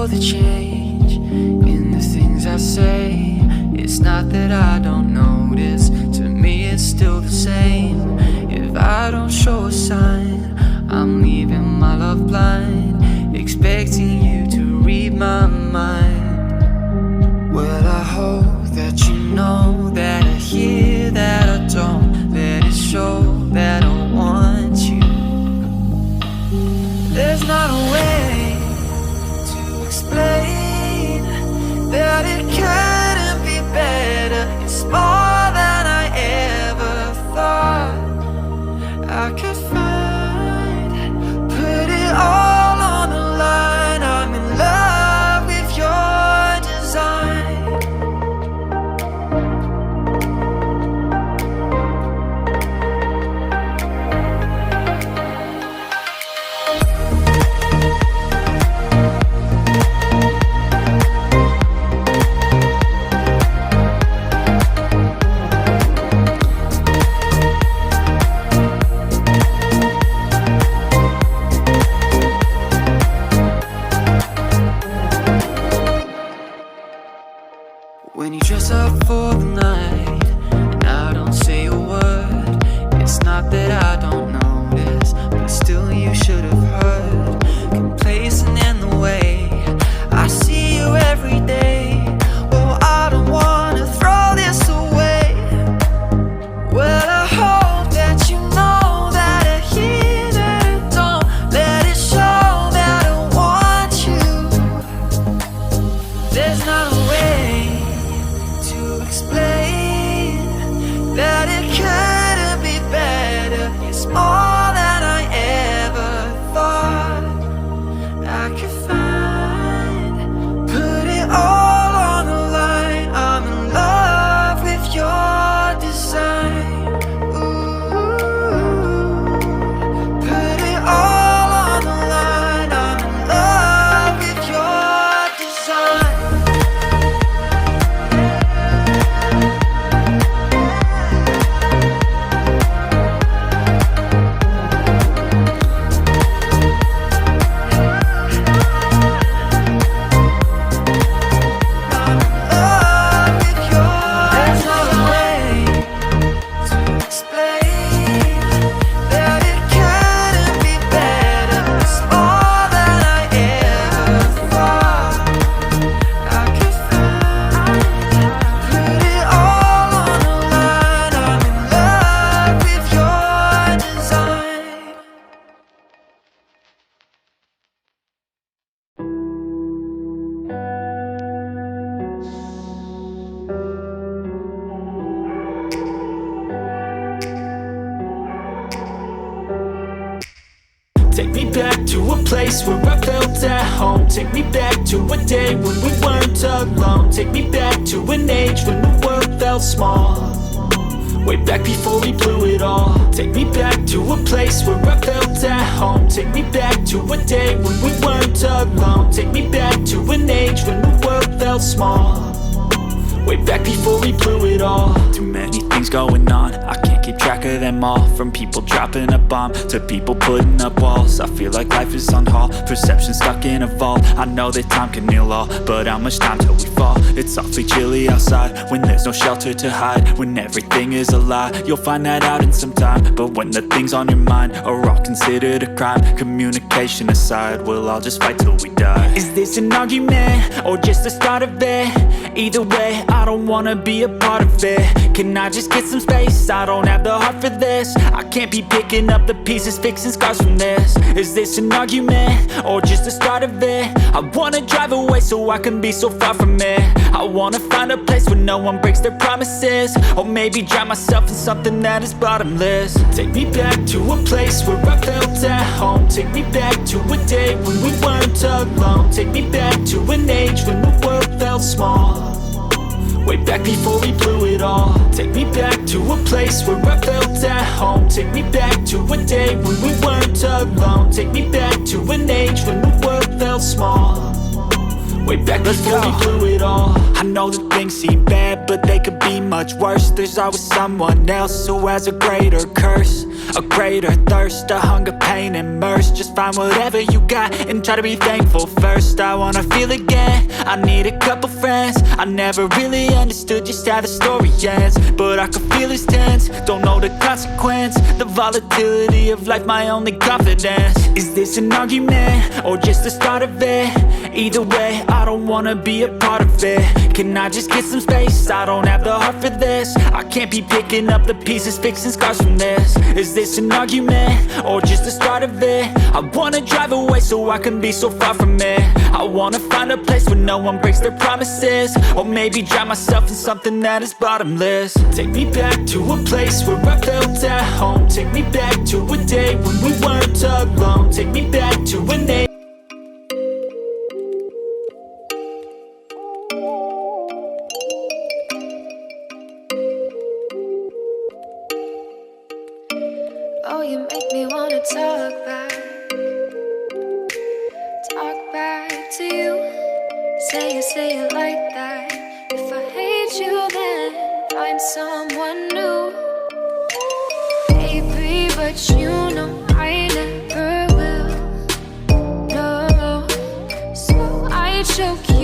feel the change in the things I say. It's not that I don't notice, to me it's still the same. If I don't show a sign, I'm leaving my love blind, expecting you to read my mind. Well, I hope that you know that I hear that I don't let it show that I want you. There's not a way to explain that it couldn't be better. It's more than I ever thought I could find. Put it all on the line. I'm in love with your design. When you dress up for the night and I don't say a word, it's not that I don't notice, but still you should have heard. Complacent in the way I see you every day. Oh, I don't wanna throw this away. Well, I hope that you know that I hear that I don't let it show that I want you. There's not a way to explain that it couldn't be better. It's more than I ever thought I could find. Put it all on the line. I'm in love with your design. Ooh, put it all on the line. I'm in love with your design. Take me back to a place where I felt at home. Take me back to a day when we weren't alone. Take me back to an age when the world felt small, way back before we blew it all. Take me back to a place where I felt at home. Take me back to a day when we weren't alone. Take me back to an age when the world felt small, way back before we blew it all. Too many things going on, I can't keep track of them all. From people dropping a bomb to people putting up walls. I feel like life is on hold, perception stuck in a vault. I know that time can heal all, but how much time till we fall? It's awfully chilly outside when there's no shelter to hide. When everything is a lie, you'll find that out in some time. But when the things on your mind are all considered a crime, communication aside, we'll all just fight till we die. Is this an argument or just the start of it? Either way, I don't wanna be a part of it. Can I just get some space? I don't have the heart for this. I can't be picking up the pieces, fixing scars from this. Is this an argument or just the start of it? I wanna drive away so I can be so far from it. I wanna find a place where no one breaks their promises, or maybe drown myself in something that is bottomless. Take me back to a place where I felt at home. Take me back to a day when we weren't alone. Take me back to an age when the world felt small, way back before we blew it all. Take me back to a place where I felt at home. Take me back to a day when we weren't alone. Take me back to an age when the world felt small, way back before we blew it all. I know that things seem bad, but they could be much worse. There's always someone else who has a greater curse. A greater thirst, a hunger, pain, and mercy. Just find whatever you got and try to be thankful first. I wanna feel again, I need a couple friends. I never really understood just how the story ends, but I can feel it's tense, don't know the consequence. The volatility of life, my only confidence. Is this an argument, or just the start of it? Either way, I don't wanna be a part of it. Can I just get some space? I don't have the heart for this. I can't be picking up the pieces, fixing scars from this. Is this an argument, or just the start of it? I wanna drive away so I can be so far from it. I wanna find a place where no one breaks their promises, or maybe drown myself in something that is bottomless. Take me back to a place where I felt at home. Take me back to a day when we weren't alone. Take me back to an age. Oh, you make me wanna talk back to you. Say it like that. If I hate you, then find someone new. Baby, but you know I never will. No, so I choke you.